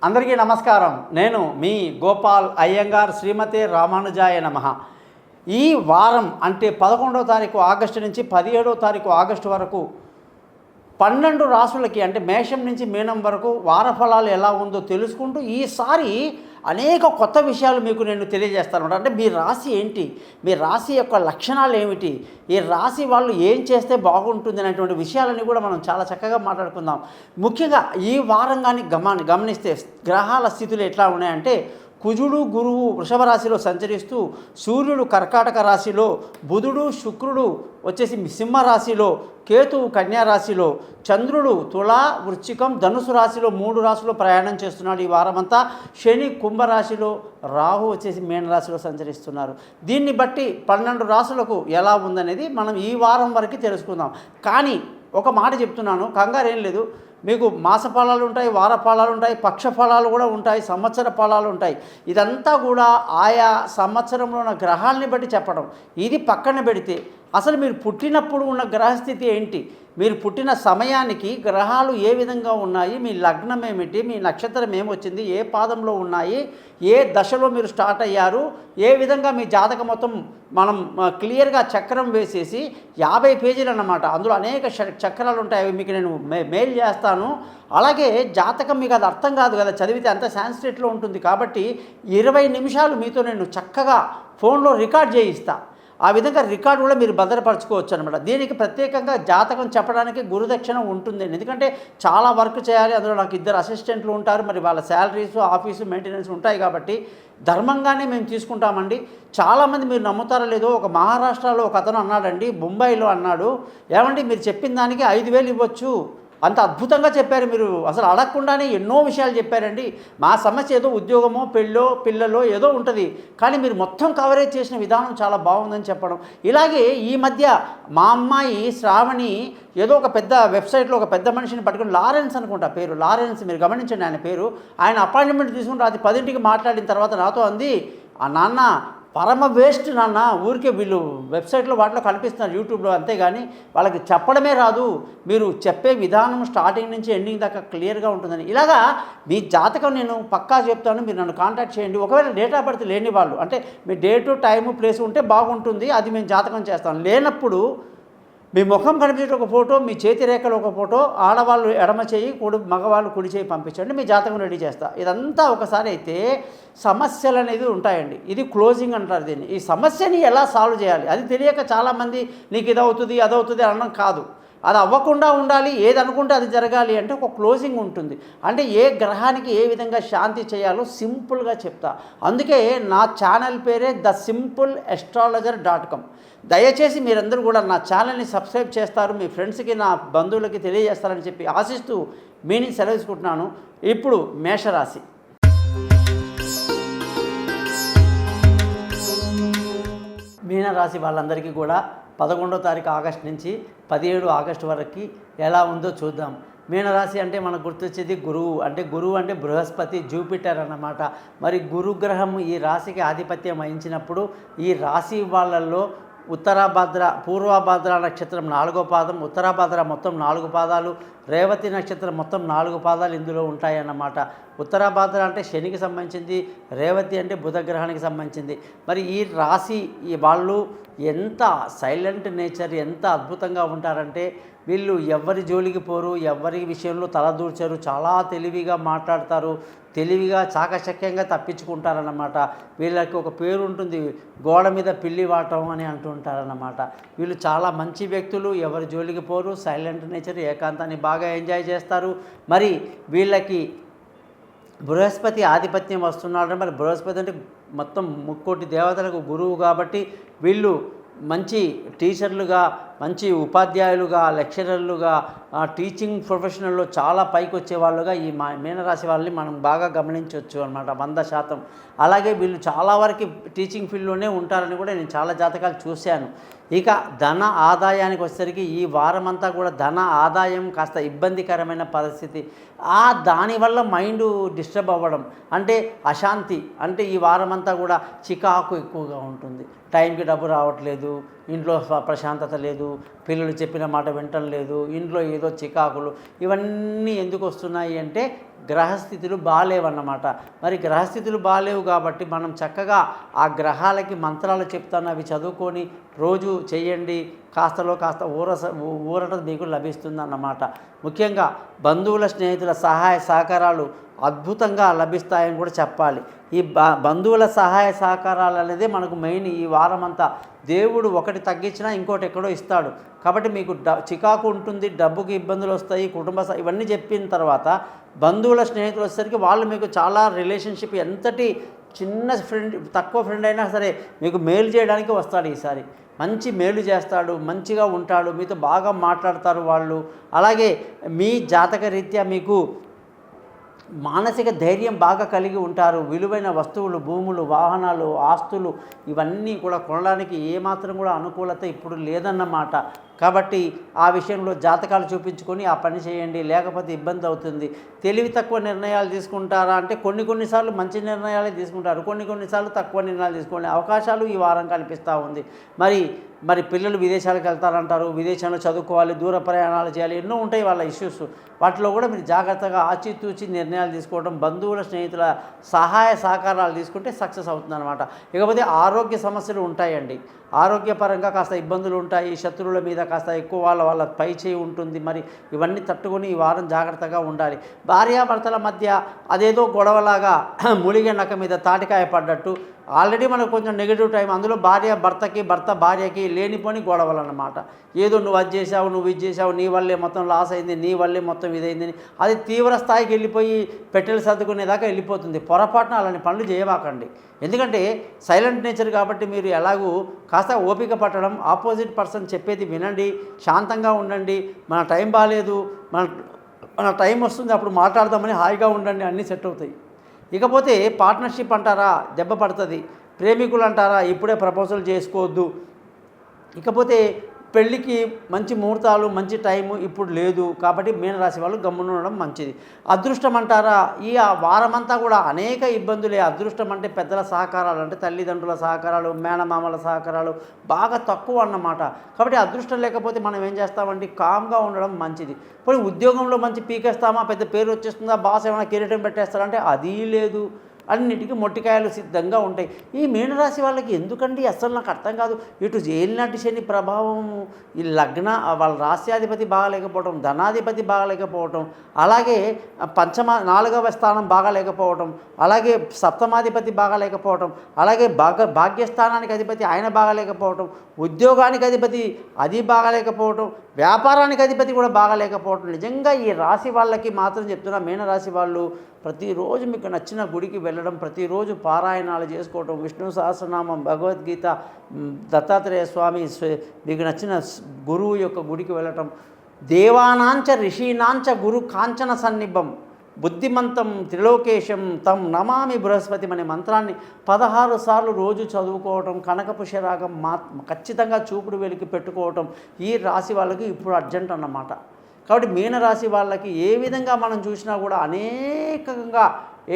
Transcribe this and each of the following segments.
అందరికీ నమస్కారం. నేను మీ గోపాల్ అయ్యంగార్. శ్రీమతే రామానుజాయ నమః. ఈ వారం అంటే 11వ తారీఖు ఆగస్టు నుంచి 17వ తారీఖు ఆగస్టు వరకు 12 రాసులకి అంటే మేషం నుంచి మీనం వరకు వార ఫలాలు ఎలా ఉందో తెలుసుకుంటూ ఈసారి అనేక కొత్త విషయాలు మీకు నేను తెలియజేస్తాను. అంటే మీ రాశి ఏంటి, మీ రాశి యొక్క లక్షణాలు ఏమిటి, ఈ రాశి వాళ్ళు ఏం చేస్తే బాగుంటుంది అనేటువంటి విషయాలని కూడా మనం చాలా చక్కగా మాట్లాడుకుందాం. ముఖ్యంగా ఈ వారం కానీ గమనిస్తే గ్రహాల స్థితులు ఎట్లా ఉన్నాయంటే, కుజుడు గురువు వృషభ రాశిలో సంచరిస్తూ, సూర్యుడు కర్కాటక రాశిలో, బుధుడు శుక్రుడు వచ్చేసి సింహ రాశిలో, కేతువు కన్యా రాశిలో, చంద్రుడు తులా వృశ్చికం ధనుసు రాశిలో 3 రాశుల్లో ప్రయాణం చేస్తున్నాడు ఈ వారమంతా. శని కుంభరాశిలో, రాహు వచ్చేసి మీనరాశిలో సంచరిస్తున్నారు. దీన్ని బట్టి 12 రాశులకు ఎలా ఉందనేది మనం ఈ వారం వరకు తెలుసుకుందాం. కానీ ఒక మాట చెప్తున్నాను, కంగారేం లేదు. మీకు మాస ఫలాలు ఉంటాయి, వార ఫలాలు ఉంటాయి, పక్ష ఫలాలు కూడా ఉంటాయి, సంవత్సర ఫలాలు ఉంటాయి. ఇదంతా కూడా ఆయా సంవత్సరంలో ఉన్న గ్రహాలని బట్టి చెప్పడం. ఇది పక్కన పెడితే అసలు మీరు పుట్టినప్పుడు ఉన్న గ్రహస్థితి ఏంటి, మీరు పుట్టిన సమయానికి గ్రహాలు ఏ విధంగా ఉన్నాయి, మీ లగ్నం ఏమిటి, మీ నక్షత్రం ఏమొచ్చింది, ఏ పాదంలో ఉన్నాయి, ఏ దశలో మీరు స్టార్ట్ అయ్యారు, ఏ విధంగా మీ జాతకం మొత్తం మనం క్లియర్గా చక్రం వేసేసి 50 పేజీలు అన్నమాట. అందులో అనేక చక్రాలు ఉంటాయి. అవి మీకు నేను మెయిల్ చేస్తాను. అలాగే జాతకం మీకు అది అర్థం కాదు కదా, చదివితే అంత సాంస్క్రిట్లో ఉంటుంది. కాబట్టి 20 నిమిషాలు మీతో నేను చక్కగా ఫోన్లో రికార్డ్ చేయిస్తా. ఆ విధంగా రికార్డు కూడా మీరు భద్రపరచుకోవచ్చు అనమాట. దీనికి ప్రత్యేకంగా జాతకం చెప్పడానికి గురుదక్షిణ ఉంటుందండి. ఎందుకంటే చాలా వర్క్ చేయాలి, అందులో నాకు 2 అసిస్టెంట్లు ఉంటారు. మరి వాళ్ళ శాలరీస్, ఆఫీసు మెయింటెనెన్స్ ఉంటాయి. కాబట్టి ధర్మంగానే మేము తీసుకుంటామండి. చాలామంది మీరు నమ్ముతారో లేదో, ఒక మహారాష్ట్రలో ఒక అతను అన్నాడండి, ముంబైలో అన్నాడు, ఏమండి మీరు చెప్పిన దానికి 5,000 ఇవ్వచ్చు, అంత అద్భుతంగా చెప్పారు, మీరు అసలు అడగకుండానే ఎన్నో విషయాలు చెప్పారండి. మా సమస్య ఏదో ఉద్యోగమో పెళ్ళో పిల్లలో ఏదో ఉంటుంది, కానీ మీరు మొత్తం కవరేజ్ చేసిన విధానం చాలా బాగుందని చెప్పడం. ఇలాగే ఈ మధ్య మా అమ్మాయి శ్రావణి ఏదో ఒక పెద్ద వెబ్సైట్లో ఒక పెద్ద మనిషిని పట్టుకుని, లారెన్స్ అనుకుంటా పేరు, లారెన్స్, మీరు గమనించండి ఆయన పేరు. ఆయన అపాయింట్మెంట్ తీసుకుని రాత్రి 10ంటికి మాట్లాడిన తర్వాత నాతో అంది, ఆ నాన్న పరమ వేస్ట్ నాన్న, ఊరికే వీళ్ళు వెబ్సైట్లో వాటిలో కనిపిస్తున్నారు యూట్యూబ్లో, అంతేగాని వాళ్ళకి చెప్పడమే రాదు, మీరు చెప్పే విధానం స్టార్టింగ్ నుంచి ఎండింగ్ దాకా క్లియర్గా ఉంటుందని. ఇలాగా మీ జాతకం నేను పక్కా చెప్తాను, మీరు నన్ను కాంటాక్ట్ చేయండి. ఒకవేళ డేట్ ఆఫ్ బర్త్ లేని వాళ్ళు, అంటే మీ డేటు టైము ప్లేస్ ఉంటే బాగుంటుంది, అది మేము జాతకం చేస్తాం. లేనప్పుడు మీ ముఖం కనిపించే ఒక ఫోటో, మీ చేతి రేఖలు ఒక ఫోటో, ఆడవాళ్ళు ఎడమ చేయి, మగవాళ్ళు కుడి చేయి పంపించండి, మీ జాతకం రెడీ చేస్తా. ఇదంతా ఒకసారి అయితే సమస్యలు అనేది ఉంటాయండి. ఇది క్లోజింగ్ అంటారు దీన్ని. ఈ సమస్యని ఎలా సాల్వ్ చేయాలి అది తెలియక చాలామంది నీకు ఇదవుతుంది అదవుతుంది అనడం కాదు. అది అవ్వకుండా ఉండాలి, ఏది అనుకుంటే అది జరగాలి అంటే ఒక క్లోజింగ్ ఉంటుంది. అంటే ఏ గ్రహానికి ఏ విధంగా శాంతి చేయాలో సింపుల్గా చెప్తా. అందుకే నా ఛానల్ పేరే thesimple.astrologer.com. దయచేసి మీరందరూ కూడా నా ఛానల్ని సబ్స్క్రైబ్ చేస్తారు, మీ ఫ్రెండ్స్కి, నా బంధువులకి తెలియజేస్తారని చెప్పి ఆశిస్తూ మీ నుంచి సెలవు తీసుకుంటున్నాను. ఇప్పుడు మేషరాశి. మీనరాశి వాళ్ళందరికీ కూడా 11వ తారీఖు ఆగస్టు నుంచి 17 ఆగస్టు వరకు ఎలా ఉందో చూద్దాం. మీనరాశి అంటే మనకు గుర్తొచ్చేది గురువు. అంటే గురువు అంటే బృహస్పతి, జూపిటర్ అన్నమాట. మరి గురుగ్రహం ఈ రాశికి ఆధిపత్యం వహించినప్పుడు ఈ రాశి వాళ్ళల్లో ఉత్తరాభద్ర, పూర్వభద్ర నక్షత్రం 4వ పాదం, ఉత్తరాభద్ర మొత్తం 4 పాదాలు, రేవతి నక్షత్రం మొత్తం 4 పాదాలు ఇందులో ఉంటాయన్నమాట. ఉత్తరాభద్ర అంటే శనికి సంబంధించింది, రేవతి అంటే బుధగ్రహానికి సంబంధించింది. మరి ఈ రాశి వాళ్ళు ఎంత సైలెంట్ నేచర్, ఎంత అద్భుతంగా ఉంటారంటే వీళ్ళు ఎవరి జోలికి పోరు, ఎవరి విషయంలో తలదూర్చరు, చాలా తెలివిగా మాట్లాడతారు, తెలివిగా చాకచక్యంగా తప్పించుకుంటారన్నమాట. వీళ్ళకి ఒక పేరు ఉంటుంది, గోడ మీద పిల్లి వాటం అని అంటుంటారన్నమాట. వీళ్ళు చాలా మంచి వ్యక్తులు, ఎవరి జోలికి పోరు, సైలెంట్ నేచర్, ఏకాంతాన్ని బాగా ఎంజాయ్ చేస్తారు. మరి వీళ్ళకి బృహస్పతి ఆధిపత్యం వస్తున్నాడు. మరి బృహస్పతి అంటే మొత్తం 3,000,000 దేవతలకు గురువు కాబట్టి వీళ్ళు మంచి టీచర్లుగా, మంచి ఉపాధ్యాయులుగా, లెక్చరర్లుగా, టీచింగ్ ప్రొఫెషనల్లో చాలా పైకి వచ్చేవాళ్ళుగా ఈ మీనరాశి వాళ్ళని మనం బాగా గమనించవచ్చు అన్నమాట, 100%. అలాగే వీళ్ళు చాలా వరకు టీచింగ్ ఫీల్డ్లోనే ఉంటారని కూడా నేను చాలా జాతకాలు చూశాను. ఇక ధన ఆదాయానికి వచ్చేసరికి ఈ వారమంతా కూడా ధన ఆదాయం కాస్త ఇబ్బందికరమైన పరిస్థితి. దానివల్ల మైండ్ డిస్టర్బ్ అవ్వడం, అంటే అశాంతి, అంటే ఈ వారమంతా కూడా చికాకు ఎక్కువగా ఉంటుంది. టైంకి డబ్బు రావట్లేదు, ఇంట్లో ప్రశాంతత లేదు, పిల్లలు చెప్పిన మాట వినటం లేదు, ఇంట్లో ఏదో చికాకులు, ఇవన్నీ ఎందుకు వస్తున్నాయి అంటే గ్రహస్థితులు బాగాలేవన్నమాట. మరి గ్రహస్థితులు బాగాలేవు కాబట్టి మనం చక్కగా ఆ గ్రహాలకి మంత్రాలు చెప్తాను, అవి చదువుకొని రోజు చేయండి, కాస్తలో కాస్త ఊరట మీకు లభిస్తుందన్నమాట. ముఖ్యంగా బంధువుల స్నేహితుల సహాయ సహకారాలు అద్భుతంగా లభిస్తాయని కూడా చెప్పాలి. ఈ బంధువుల సహాయ సహకారాలు అనేది మనకు మెయిన్ ఈ వారం అంతా. దేవుడు ఒకటి తగ్గించినా ఇంకోటి ఎక్కడో ఇస్తాడు. కాబట్టి మీకు చికాకు ఉంటుంది, డబ్బుకి ఇబ్బందులు వస్తాయి, ఇవన్నీ చెప్పిన తర్వాత బంధువుల స్నేహితులు వచ్చేసరికి వాళ్ళు మీకు చాలా రిలేషన్షిప్, ఎంతటి చిన్న ఫ్రెండ్, తక్కువ ఫ్రెండ్ అయినా సరే మీకు మేలు చేయడానికి వస్తాడు. ఈసారి మంచి మేలు చేస్తాడు, మంచిగా ఉంటాడు, మీతో బాగా మాట్లాడతారు వాళ్ళు. అలాగే మీ జాతక రీత్యా మీకు మానసిక ధైర్యం బాగా కలిగి ఉంటారు. విలువైన వస్తువులు, భూములు, వాహనాలు, ఆస్తులు ఇవన్నీ కూడా కొనడానికి ఏమాత్రం కూడా అనుకూలత ఇప్పుడు లేదన్నమాట. కాబట్టి ఆ విషయంలో జాతకాలు చూపించుకొని ఆ పని చేయండి, లేకపోతే ఇబ్బంది అవుతుంది. తెలివి తక్కువ నిర్ణయాలు తీసుకుంటారా అంటే కొన్నిసార్లు మంచి నిర్ణయాలే తీసుకుంటారు, కొన్నిసార్లు తక్కువ నిర్ణయాలు తీసుకునే అవకాశాలు ఈ వారం కనిపిస్తూ ఉంది. మరి పిల్లలు విదేశాలకు వెళ్తారంటారు, విదేశంలో చదువుకోవాలి, దూర ప్రయాణాలు చేయాలి, ఎన్నో ఉంటాయి వాళ్ళ ఇష్యూస్. వాటిలో కూడా మీరు జాగ్రత్తగా ఆచితూచి నిర్ణయాలు తీసుకోవడం, బంధువుల స్నేహితుల సహాయ సహకారాలు తీసుకుంటే సక్సెస్ అవుతుందన్నమాట. ఇకపోతే ఆరోగ్య సమస్యలు ఉంటాయండి. ఆరోగ్యపరంగా కాస్త ఇబ్బందులు ఉంటాయి, శత్రువుల మీద కాస్త ఎక్కువ వాళ్ళ పై చేయి ఉంటుంది. మరి ఇవన్నీ తట్టుకొని ఈ వారం జాగ్రత్తగా ఉండాలి. భార్యాభర్తల మధ్య అదేదో గొడవలాగా ములిగే నక్క మీద తాటికాయ పడ్డట్టు ఆల్రెడీ మనకు కొంచెం నెగిటివ్ టైం, అందులో భార్య భర్తకి, భర్త భార్యకి లేనిపోని గొడవలు అన్నమాట. ఏదో నువ్వు అది చేసావు, నువ్వు ఇది చేసావు, నీ వల్లే మొత్తం లాస్ అయింది, నీ వల్లే మొత్తం ఇదైందని అది తీవ్ర స్థాయికి వెళ్ళిపోయి పెట్టెలు సర్దుకునేదాకా వెళ్ళిపోతుంది. పొరపాటున అలాంటి పనులు చేయవాకండి. ఎందుకంటే సైలెంట్ నేచర్ కాబట్టి మీరు ఎలాగూ కాస్త ఓపిక పట్టడం, ఆపోజిట్ పర్సన్ చెప్పేది వినండి, శాంతంగా ఉండండి. మన టైం బాగాలేదు, మన టైం వస్తుంది అప్పుడు మాట్లాడదామని హాయిగా ఉండండి, అన్నీ సెట్ అవుతాయి. ఇకపోతే పార్ట్నర్షిప్ అంటారా, దెబ్బ పడుతుంది. ప్రేమికులు అంటారా, ఇప్పుడే ప్రపోజల్ చేసుకోవద్దు. ఇకపోతే పెళ్ళికి మంచి ముహూర్తాలు, మంచి టైము ఇప్పుడు లేదు. కాబట్టి మీనరాశి వాళ్ళు గమ్మున ఉండడం మంచిది. అదృష్టం అంటారా, ఈ వారమంతా కూడా అనేక ఇబ్బందులే. అదృష్టం అంటే పెద్దల సహకారాలు, అంటే తల్లిదండ్రుల సహకారాలు, మేనమామల సహకారాలు బాగా తక్కువ అన్నమాట. కాబట్టి అదృష్టం లేకపోతే మనం ఏం చేస్తామంటే కామ్గా ఉండడం మంచిది. పోనీ ఉద్యోగంలో మంచి పీకేస్తామా, పెద్ద పేరు వచ్చేస్తుందా, బాస్ ఏమైనా కిరీటం పెట్టేస్తారంటే అది లేదు. అన్నిటికీ మొట్టికాయలు సిద్ధంగా ఉంటాయి. ఈ మీనరాశి వాళ్ళకి ఎందుకండి అస్సలు నాకు అర్థం కాదు. ఇటు ఏలినాటి శని ప్రభావం, ఈ వాళ్ళ రాశ్యాధిపతి బాగాలేకపోవటం, ధనాధిపతి బాగాలేకపోవటం, అలాగే 4వ స్థానం బాగాలేకపోవటం, అలాగే సప్తమాధిపతి బాగాలేకపోవటం, అలాగే భాగ్యస్థానానికి అధిపతి ఆయన బాగాలేకపోవటం, ఉద్యోగానికి అధిపతి అది బాగాలేకపోవటం, వ్యాపారానికి అధిపతి కూడా బాగాలేకపోవటం. నిజంగా ఈ రాశి వాళ్ళకి మాత్రం చెప్తున్నా, మీనరాశి వాళ్ళు ప్రతిరోజు మీకు నచ్చిన గుడికి వెళ్ళడం, ప్రతిరోజు పారాయణాలు చేసుకోవటం, విష్ణు సహస్రనామం, భగవద్గీత, దత్తాత్రేయ స్వామి, మీకు నచ్చిన గురువు యొక్క గుడికి వెళ్ళటం, దేవానాంచ ఋషీనాంచ గురు కాంచన సన్నిభం బుద్ధిమంతం త్రిలోకేశం తం నమామి బృహస్పతి అనే మంత్రాన్ని 16 సార్లు రోజు చదువుకోవటం, కనకపుష్యరాగం ఖచ్చితంగా చూపుడు వెలికి పెట్టుకోవటం ఈ రాశి వాళ్ళకి ఇప్పుడు అర్జెంట్ అన్నమాట. కాబట్టి మీనరాశి వాళ్ళకి ఏ విధంగా మనం చూసినా కూడా అనేకంగా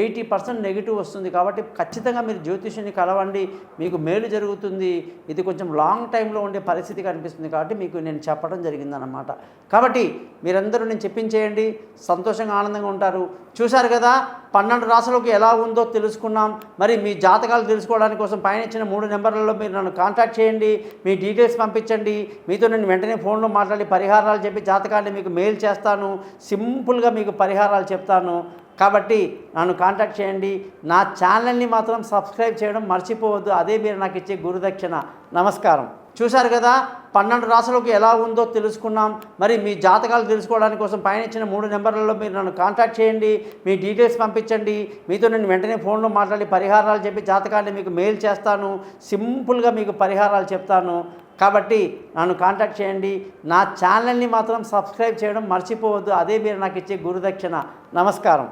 80% నెగిటివ్ వస్తుంది. కాబట్టి ఖచ్చితంగా మీరు జ్యోతిష్యుని కలవండి, మీకు మేలు జరుగుతుంది. ఇది కొంచెం లాంగ్ టైంలో ఉండే పరిస్థితి కనిపిస్తుంది కాబట్టి మీకు నేను చెప్పడం జరిగిందన్నమాట. కాబట్టి మీరందరూ నేను చెప్పించేయండి, సంతోషంగా ఆనందంగా ఉంటారు. చూశారు కదా 12 రాశులకు ఎలా ఉందో తెలుసుకున్నాం. మరి మీ జాతకాలు తెలుసుకోవడానికి కోసం పైన ఇచ్చిన 3 నెంబర్లలో మీరు నన్ను కాంటాక్ట్ చేయండి, మీ డీటెయిల్స్ పంపించండి. మీతో నేను వెంటనే ఫోన్లో మాట్లాడి పరిహారాలు చెప్పి జాతకాన్ని మీకు మెయిల్ చేస్తాను, సింపుల్గా మీకు పరిహారాలు చెప్తాను. కాబట్టి నన్ను కాంటాక్ట్ చేయండి. నా ఛానల్ని మాత్రం సబ్స్క్రైబ్ చేయడం మర్చిపోవద్దు, అదే మీరు నాకు ఇచ్చే గురుదక్షిణ. నమస్కారం. చూశారు కదా 12 రాశులకు ఎలా ఉందో తెలుసుకున్నాం. మరి మీ జాతకాలు తెలుసుకోవడానికి కోసం పైన ఇచ్చిన 3 నెంబర్లలో మీరు నన్ను కాంటాక్ట్ చేయండి, మీ డీటెయిల్స్ పంపించండి. మీతో నేను వెంటనే ఫోన్లో మాట్లాడి పరిహారాలు చెప్పి జాతకాన్ని మీకు మెయిల్ చేస్తాను, సింపుల్గా మీకు పరిహారాలు చెప్తాను. కాబట్టి నన్ను కాంటాక్ట్ చేయండి. నా ఛానల్ని మాత్రం సబ్స్క్రైబ్ చేయడం మర్చిపోవద్దు, అదే మీరు నాకు ఇచ్చే గురుదక్షిణ. నమస్కారం.